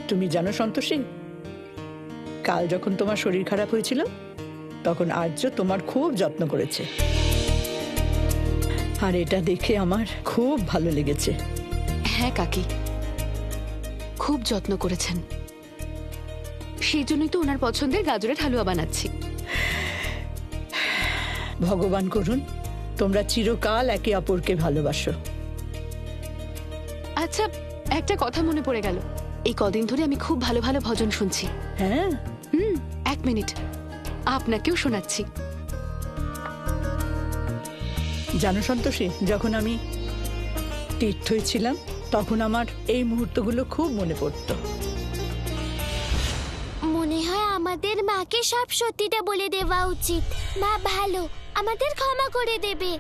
তুমি জানো সন্তোষী, কাল যখন তোমার শরীর খারাপ হয়েছিল তখন আর্য তোমার খুব যত্ন করেছে, আর এটা দেখে আমার খুব ভালো লেগেছে। হ্যাঁ কাকি, খুব যত্ন করেছেন, সেই জন্যই তো ওনার পছন্দের গাজরের হালুয়া বানাচ্ছি। ভগবান করুন তোমরা চিরকাল একে অপরকে ভালোবাসো। আচ্ছা, একটা কথা মনে পড়ে গেল, এই কদিন ধরে আমি খুব ভালো ভালো ভজন শুনছি। হ্যাঁ, 1 মিনিট, আপনাকেও শোনাচ্ছি। জানো সন্তোষী, যখন আমি তীর্থই ছিলাম তখন আমার এই মুহূর্তগুলো খুব মনে পড়তো। মনে হয় আমাদের মাকে সব সত্যিটা বলে দেওয়া উচিত। মা ভালো, আমাদের ক্ষমা করে দেবে।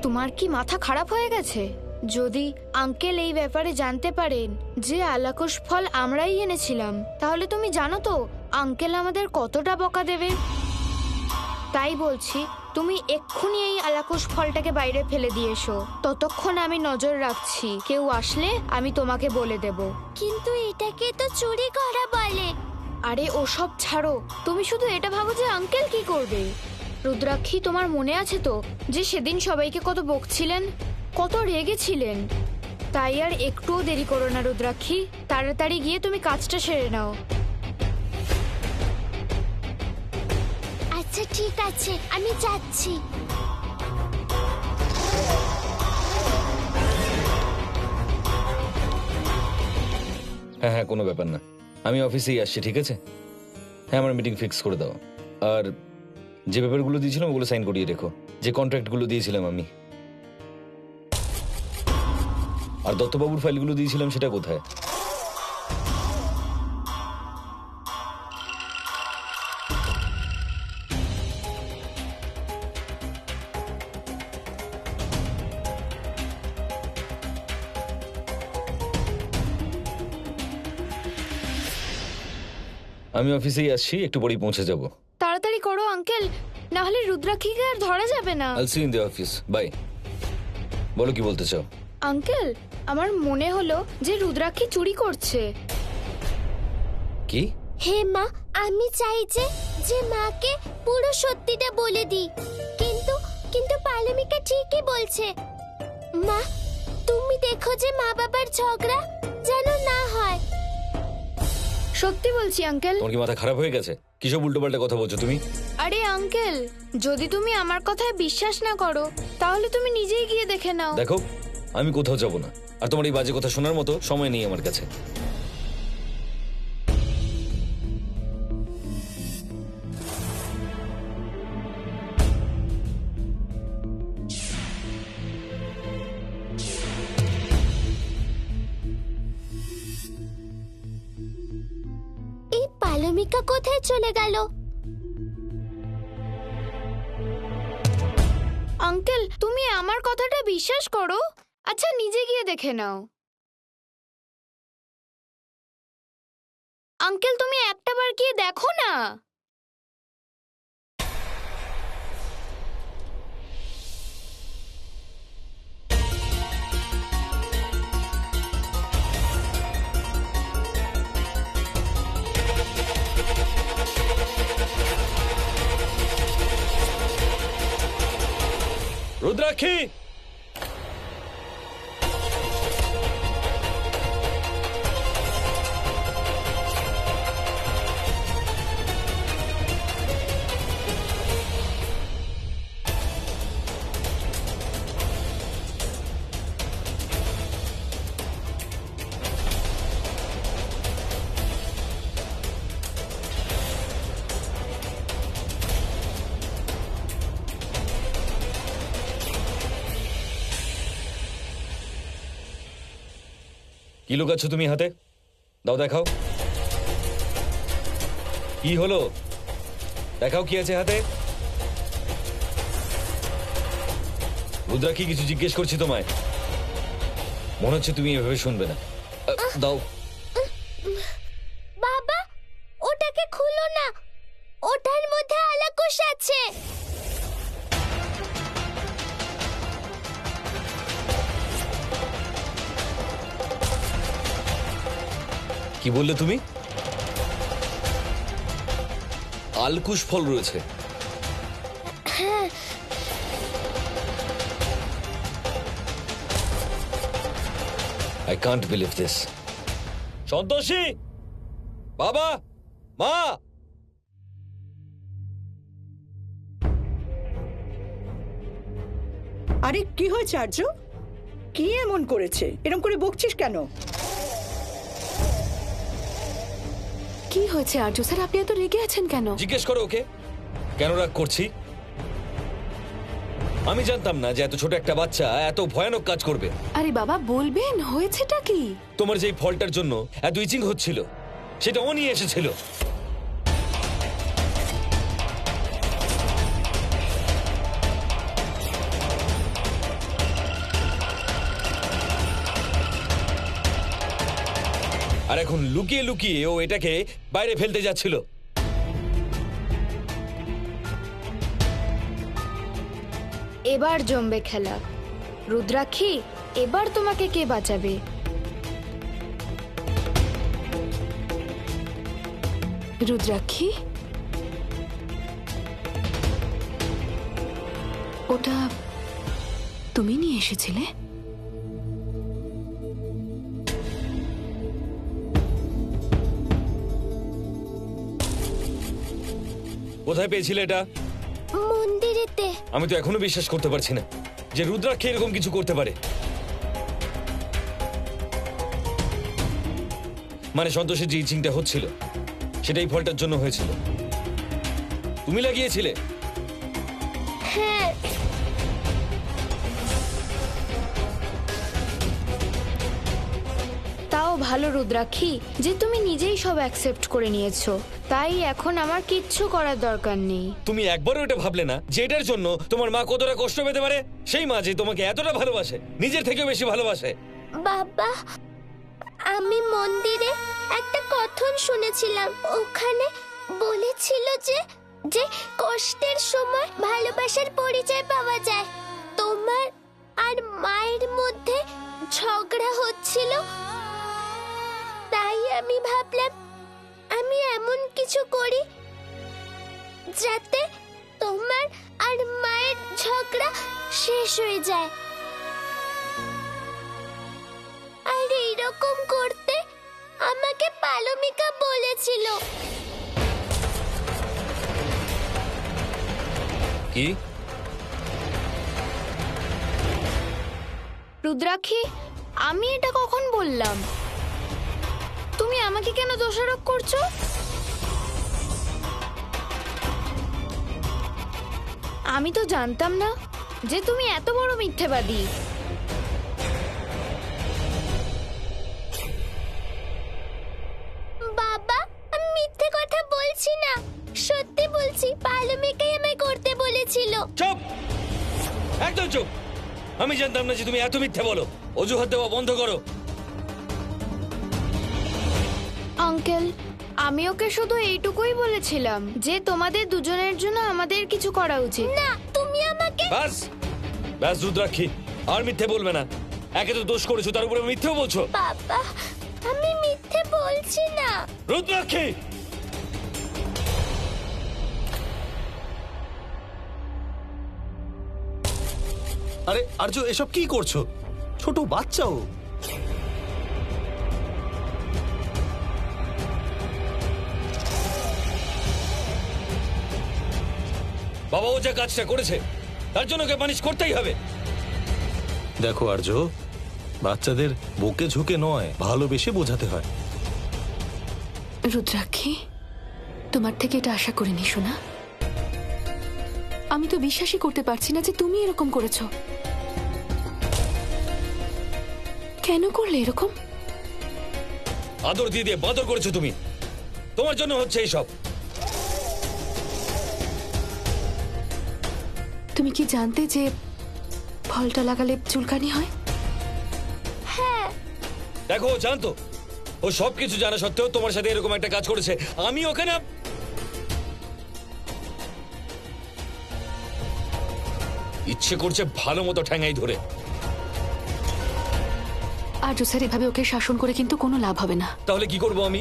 তোমার কি মাথা খারাপ হয়ে গেছে? যদি আঙ্কেল এই ব্যাপারে জানতে পারেন যে আলাকুশ ফল আমরাই এনেছিলাম, তাহলে তুমি জানো তো আঙ্কেল আমাদের কতটা বকা দেবে। তাই বলছি, তুমি এক্ষুনি এই আলাকুশ ফলটাকে বাইরে ফেলে দিয়ে এসো। ততক্ষণ আমি নজর রাখছি, কেউ আসলে আমি তোমাকে বলে দেব। কিন্তু এটাকে তো চুরি করা বলে। আরে ওসব ছাড়ো, তুমি শুধু এটা ভাবো যে আঙ্কেল কি করবে। রুদ্রাক্ষী, তোমার মনে আছে তো যে সেদিন সবাইকে কত বকছিলেন, কত রেগেছিলেন? তাই আর একটুও দেরি করো না রুদ্রাক্ষী, তাড়াতাড়ি গিয়ে তুমি কাজটা সেরে নাও। আচ্ছা ঠিক আছে, আমি যাচ্ছি। হ্যাঁ হ্যাঁ, কোনো ব্যাপার না, আমি অফিসেই আসছি, ঠিক আছে? হ্যাঁ, আমার মিটিং ফিক্স করে দাও। আর যে পেপারগুলো দিয়েছিলাম ওগুলো সাইন করিয়ে রেখো, যে কন্ট্রাক্টগুলো দিয়েছিলাম আমি। আর দত্তবাবুর ফাইলগুলো দিয়েছিলাম সেটা কোথায়? আমি অফিসেই আসছি, একটু পরেই পৌঁছে যাব। তাড়াতাড়ি করো আঙ্কেল, না হলে রুদ্রাক্ষীকে আর ধরা যাবে না। I'll see in the office, bye. বলো, কি বলতে চাও? আঙ্কেল, আমার মনে হলো যে রুদ্রাক্ষী চুরি করছে। কি? হে মা, আমি চাই যে মাকে পুরো সত্যিটা বলে দিই। কিন্তু কিন্তু পালমিকা ঠিকই বলছে। মা, তুমি দেখো যে মা বাবার ঝগড়া যেন না হয়। সত্যি বলছি আঙ্কেল। তোমার কি মাথা খারাপ হয়ে গেছে? কিসব উল্টোপাল্টা কথা বলছো তুমি? আরে আঙ্কেল, যদি তুমি আমার কথায় বিশ্বাস না করো তাহলে তুমি নিজেই গিয়ে দেখে নাও। দেখো, আমি কোথাও যাব না, আর তোমার এই বাজে কথা শোনার মতো সময় নেই আমার কাছে। এই পালমিকা কোথায় চলে গেল? আঙ্কেল, তুমি আমার কথাটা বিশ্বাস করো। আচ্ছা, নিজে গিয়ে দেখে নাও। আঙ্কেল, তুমি একটাবার গিয়ে দেখো না। রুদ্রাক্ষী! কি লুকাচ্ছ তুমি হাতে? দাও, দেখাও। কি হলো? দেখাও কি আছে হাতে। রুদ্রাক্ষী, কিছু জিজ্ঞেস করছি তোমায়, মনে হচ্ছে তুমি এভাবে শুনবে না। দাও। বাবা, ওটাকে খুলো না, ওটার মধ্যে আলাকুশ আছে। কি বললে তুমি? আলকুশ ফল রয়েছে? I can't believe this. Santoshi, বাবা, মা, আরে কি হয়েছে আর্য? কি এমন করেছে? এরকম করে বকছিস কেন? কি হয়েছে আর্য স্যার, আপনি এত রেগে আছেন কেন? জিজ্ঞেস করো ওকে কেন রাগ করছি। আমি জানতাম না যে এত ছোট একটা বাচ্চা এত ভয়ানক কাজ করবে। আরে বাবা বলবেন, হয়েছেটা কি? তোমার যেই ফলটার জন্য এত ইচিং হচ্ছিল সেটা ও নিয়ে এসেছিল। আর এখন লুকিয়ে লুকিয়ে ও এটাকে বাইরে ফেলতে যাচ্ছিল। এবার জমবে খেলা। রুদ্রাক্ষী, এবার তোমাকে কে বাঁচাবে? রুদ্রাক্ষী, ওটা তুমি নিয়ে এসেছিলে? কোথায় পেয়েছিলে এটা? মন্দিরেতে। আমি তো এখনো বিশ্বাস করতে পারছি না যে রুদ্রাক্ষী এরকম কিছু করতে পারে। মানে সন্তোষের যে ইচিংটা হচ্ছিল সেটাই ফলটার জন্য হয়েছিল। তুমি লাগিয়েছিলে? হ্যাঁ, তাও ভালো রুদ্রাক্ষী যে তুমি নিজেই সব অ্যাকসেপ্ট করে নিয়েছো। তাই এখন আমার কিচ্ছু করার দরকার নেই। তুমি একবারও এটা ভাবলে না যে এটার জন্য তোমার মা কতটা কষ্ট পেতে পারে? সেই মা যে তোমাকে এতটা ভালোবাসে, নিজের থেকেও বেশি ভালোবাসে। বাবা, আমি মন্দিরে একটা কথন শুনেছিলাম। ওখানে বলেছিল যে যে কষ্টের সময় ভালোবাসার পরিচয় পাওয়া যায়। তোমার আর মায়ের মধ্যে ঝগড়া হচ্ছিল, তাই আমি ভাবলাম আমি এমন কিছু করি যাতে তোমার আর মায়ের ঝগড়া শেষ হয়ে যায়। আর এইরকম করতে আমাকে পালমিকা বলেছিল। কি? রুদ্রাক্ষী, আমি এটা কখন বললাম? তুমি আমাকে কেন দোষারোপ করছো? আমি তো জানতাম না যে তুমি এত বড় মিথ্যেবাদী। বাবা, আমি মিথ্যে কথা বলছি না, সত্যি বলছি। পালমিকাই আমায় করতে বলেছিল। চুপ, একদম চুপ। আমি জানতাম না যে তুমি এত মিথ্যে বলো। অজুহাত দেওয়া বন্ধ করো। আঙ্কেল, আমি ওকে শুধু এইটুকুই বলেছিলাম যে তোমাদের দুজনের জন্য আমাদের কিছু করা উচিত। না, তুমি আমাকে। ব্যাস ব্যাস রুদ্রাক্ষী, আর মিথ্যে বলবে না। একে তো দোষ করেছো, তার উপরে মিথ্যেও বলছো। বাবা, আমি মিথ্যে বলছি না। রুদ্রাক্ষী, আরে আর্য, এসব কি করছো? ছোট বাচ্চাও। বাবা ও যে কাজটা করেছে তার জন্য ওকে পানিশ করতেই হবে। দেখো আর্য, বাচ্চাদের বুকে ঝুঁকে নয়, ভালোবেসে বোঝাতে হয়। রুদ্রাক্ষী, তোমার থেকে এটা আশা করিনি সোনা। আমি তো বিশ্বাসই করতে পারছি না যে তুমি এরকম করেছো। কেন করলে এরকম? আদর দিয়ে দিয়ে বাদর করেছো তুমি। তোমার জন্য হচ্ছে এইসব। তুমি কি জানতে যে ফলটা লাগালে চুলকানি হয়? দেখো ও জানতো, ও সবকিছু জানা সত্ত্বেও তোমার সাথে এরকম একটা কাজ করেছে। আমি ওকে না ইচ্ছে করছে ভালো মতো ঠ্যাঙাই ধরে। আর্য স্যার এভাবে ওকে শাসন করে কিন্তু কোনো লাভ হবে না। তাহলে কি করব আমি?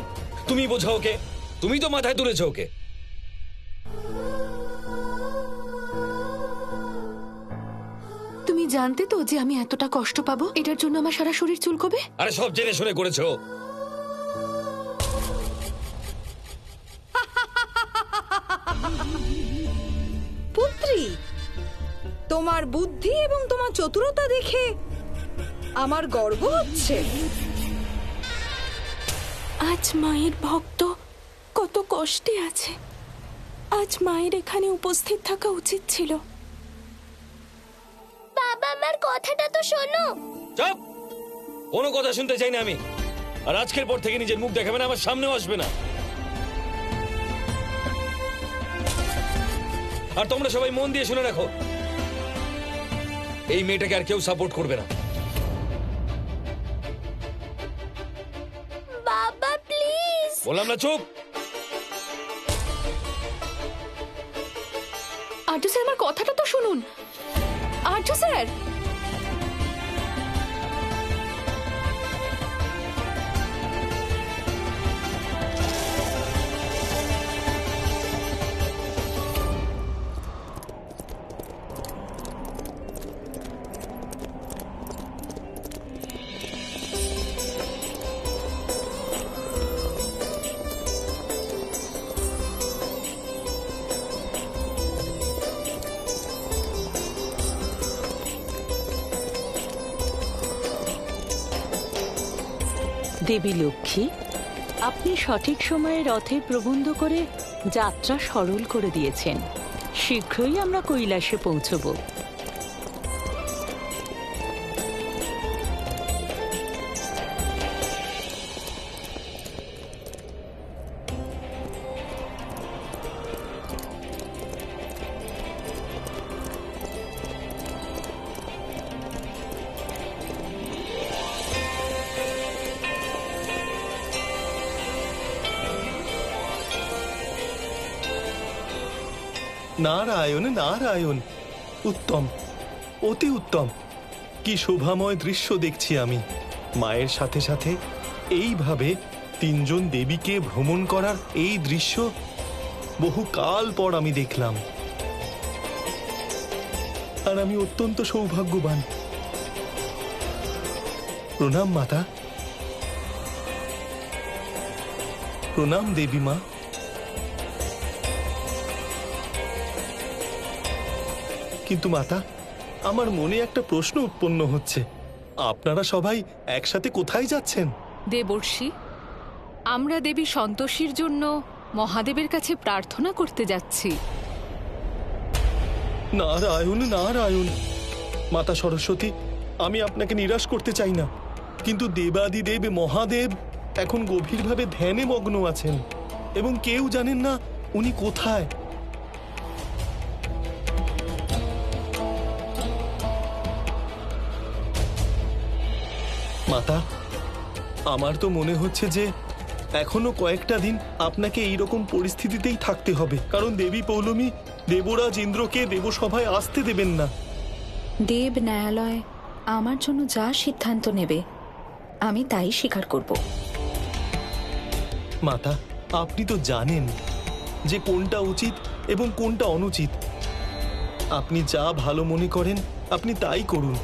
তুমি বোঝাও ওকে, তুমি তো মাথায় তুলেছো ওকে। তুমি জানতে তো যে আমি এতটা কষ্ট পাবো, এটার জন্য আমার সারা শরীর চুলকোবে। আরে সব জেনে শুনে করেছো। পুত্রী, তোমার বুদ্ধি এবং তোমার চতুরতা দেখে আমার গর্ব হচ্ছে। আজ মায়ের ভক্ত কত কষ্টে আছে, আজ মায়ের এখানে উপস্থিত থাকা উচিত ছিল। বাবা আমার কথাটা তো শোনো। চুপ, কোনো কথা শুনতে চাই না আমি। আর আজকের পর থেকে নিজের মুখ দেখাবে না, আমার সামনেও আসবে না। আর তোমরা সবাই মন দিয়ে শুনে রাখো, এই মেয়েটাকে আর কেউ সাপোর্ট করবে না। বাবা প্লিজ। বললাম না চুপ। আর্য স্যার আমার কথাটা তো শুনুন। আর্য স্যার, দেবী লক্ষ্মী, আপনি সঠিক সময়ে রথের প্রবন্ধ করে যাত্রা সরল করে দিয়েছেন। শীঘ্রই আমরা কৈলাসে পৌঁছব। নারায়ণ নারায়ণ, উত্তম, অতি উত্তম। কি শোভাময় দৃশ্য দেখছি আমি। মায়ের সাথে সাথে এইভাবে তিনজন দেবীকে ভ্রমণ করার এই দৃশ্য বহুকাল পর আমি দেখলাম। আর আমি অত্যন্ত সৌভাগ্যবান। প্রণাম মাতা, প্রণাম দেবী মা। কিন্তু মাতা, আমার মনে একটা প্রশ্ন উৎপন্ন হচ্ছে, আপনারা সবাই একসাথে কোথায় যাচ্ছেন? দেবর্ষি, আমরা দেবী সন্তোষীর জন্য মহাদেবের কাছে প্রার্থনা করতে যাচ্ছি। নারায়ণ নারায়ণ। মাতা সরস্বতী, আমি আপনাকে নিরাশ করতে চাই না, কিন্তু দেবাদিদেব মহাদেব এখন গভীরভাবে ধ্যানে মগ্ন আছেন এবং কেউ জানেন না উনি কোথায়। মাতা, আমার তো মনে হচ্ছে যে এখনো কয়েকটা দিন আপনাকে এইরকম পরিস্থিতিতেই থাকতে হবে, কারণ দেবী পৌলমী দেবরাজ ইন্দ্রকে দেবসভায় আসতে দেবেন না। দেব ন্যায়ালয় আমার জন্য যা সিদ্ধান্ত নেবে আমি তাই স্বীকার করব। মাতা, আপনি তো জানেন যে কোনটা উচিত এবং কোনটা অনুচিত। আপনি যা ভালো মনে করেন আপনি তাই করুন।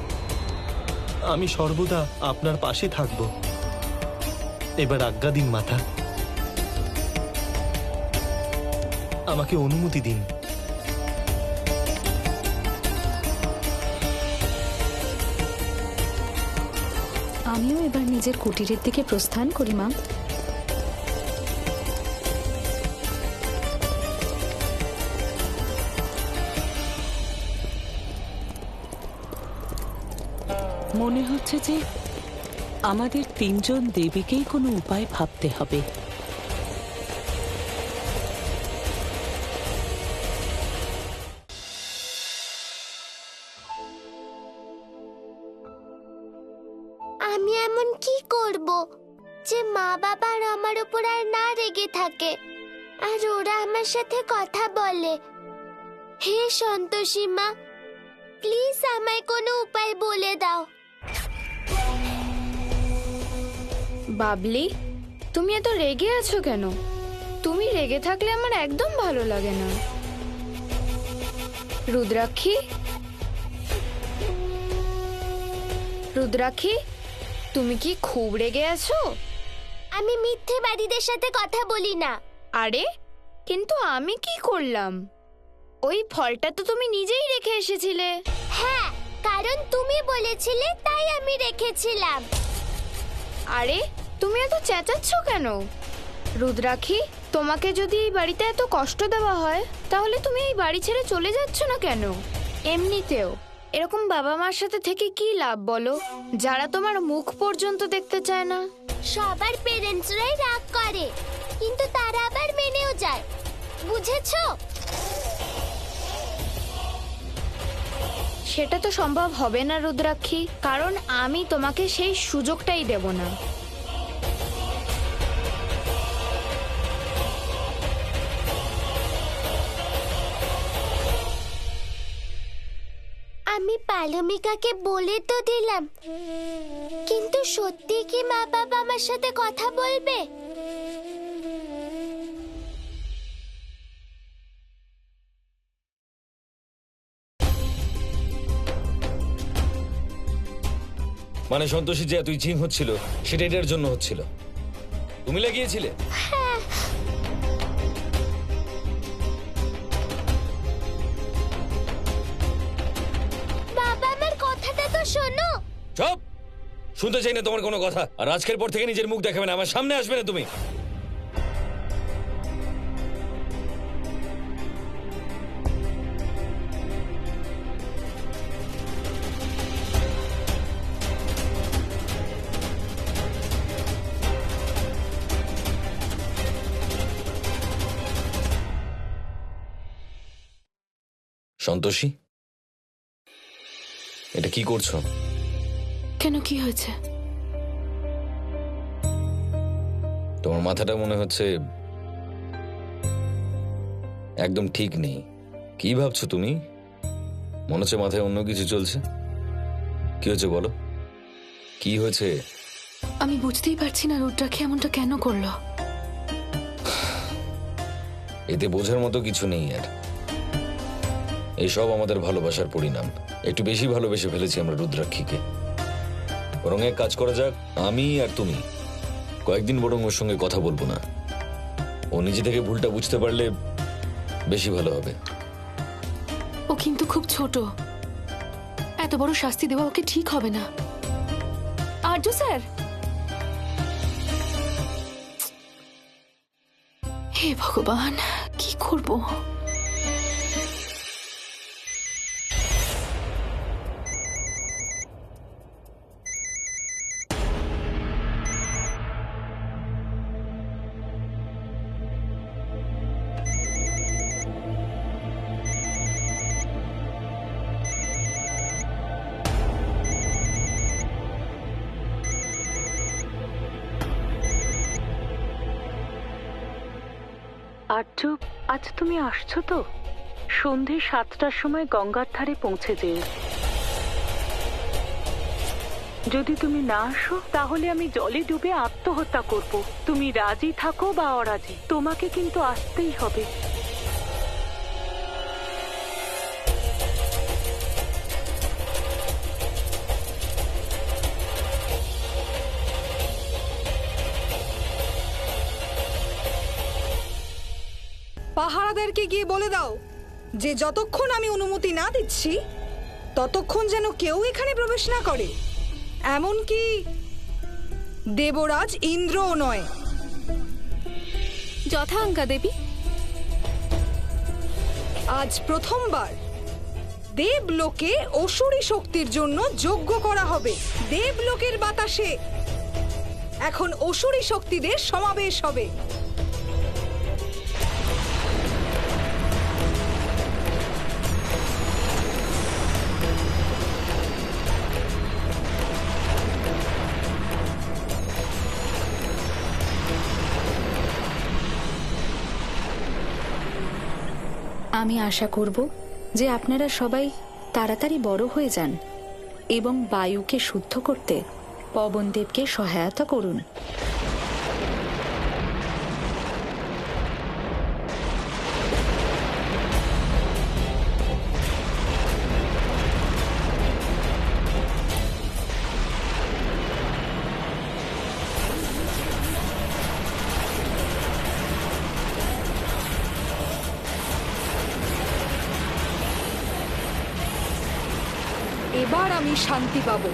আমি সর্বদা আপনার পাশে থাকব। এবার আজ্ঞা দিন মাতা, আমাকে অনুমতি দিন। আমিও এবার নিজের কুটিরের দিকে প্রস্থান করি মা। মনে হচ্ছে যে আমাদের তিনজন দেবীকেই কোনো উপায় ভাবতে হবে। আমি এমন কি করব যে মা বাবার আমার উপর আর না রেগে থাকে আর ওরা আমার সাথে কথা বলে? হে সন্তোষী মা, প্লিজ আমায় কোনো উপায় বলে দাও। বাবলি, তুমি এত রেগে আছো কেন? তুমি রেগে থাকলে আমার একদম ভালো লাগে না। রুদ্রাক্ষী, রুদ্রাক্ষী, তুমি কি খুব রেগে আছো? আমি মিথ্যেবাদীদের সাথে কথা বলি না। আরে, কিন্তু আমি কি করলাম? ওই ফলটা তো তুমি নিজেই রেখে এসেছিলে। হ্যাঁ, কারণ তুমি বলেছিলে তাই আমি রেখেছিলাম। আরে, তুমি এত চেঁচাচ্ছ কেন? রুদ্রাক্ষী, তোমাকে যদি এই বাড়িতে এত কষ্ট দেওয়া হয় তাহলে তুমি এই বাড়ি ছেড়ে চলে যাচ্ছ না কেন? এমনিতেও এরকম বাবা মার সাথে থেকে কি লাভ বলো, যারা তোমার মুখ পর্যন্ত দেখতে চায় না? সবার পেরেন্টসরাই রাগ করে, কিন্তু তারা আবার মেনেও যায়, বুঝেছো? সেটা তো সম্ভব হবে না রুদ্রাক্ষী, কারণ আমি তোমাকে সেই সুযোগটাই দেব না। আমি পালমিকাকে বলে তো দিলাম, কিন্তু সত্যি কি মা বাবা আমার সাথে কথা বলবে? মানে সন্তোষী যে এতই চিং হচ্ছিল সেটা এটার জন্য হচ্ছিল। তুমি লাগিয়েছিলে? বাবা, আমার কথাটা তো শোনো। চুপ! শুনতে চাই না তোমার কোনো কথা। আর আজকের পর থেকে নিজের মুখ দেখাবে না, আমার সামনে আসবে না তুমি। সন্তোষী, এটা কি করছো? কেন, কি হয়েছে? তোমার মাথাটা মনে হচ্ছে একদম ঠিক নেই। কি ভাবছো তুমি? মনে হচ্ছে মাথায় অন্য কিছু চলছে। কি হয়েছে বলো, কি হয়েছে? আমি বুঝতেই পারছি না রুদ্রাক্ষী এমনটা কেন করলো। এতে বোঝার মতো কিছু নেই। আর এইসব আমাদের ভালোবাসার পরিণাম। একটু বেশি ভালোবেসে ফেলেছি আমরা রুদ্রাক্ষীকে। বরং এক কাজ করা যাক, আমি আর তুমি কয়েকদিন বরং ওর সঙ্গে কথা বলবো না। ও নিজে থেকে ভুলটা বুঝতে পারলে বেশি ভালো হবে। ও কিন্তু খুব ছোট, এত বড় শাস্তি দেওয়া ওকে ঠিক হবে না। আর্য স্যার, হে ভগবান, কি করব? আর্য, আজ তুমি আসছো তো? সন্ধে 7টার সময় গঙ্গার ধারে পৌঁছে যেও। যদি তুমি না আসো তাহলে আমি জলে ডুবে আত্মহত্যা করব। তুমি রাজি থাকো বা অরাজি, তোমাকে কিন্তু আসতেই হবে। পাহারাদারকে গিয়ে বলে দাও যে যতক্ষণ আমি অনুমতি না দিচ্ছি ততক্ষণ যেন কেউ এখানে প্রবেশ না করে, এমনকি দেবরাজ ইন্দ্রও নয়। যথাজ্ঞা দেবী। আজ প্রথমবার দেবলোকে অসুরী শক্তির জন্য যজ্ঞ করা হবে। দেবলোকের বাতাসে এখন অসুরী শক্তিদের সমাবেশ হবে। আমি আশা করব যে আপনারা সবাই তাড়াতাড়ি বড় হয়ে যান এবং বায়ুকে শুদ্ধ করতে পবনদেবকে সহায়তা করুন। এবার আমি শান্তি পাবো।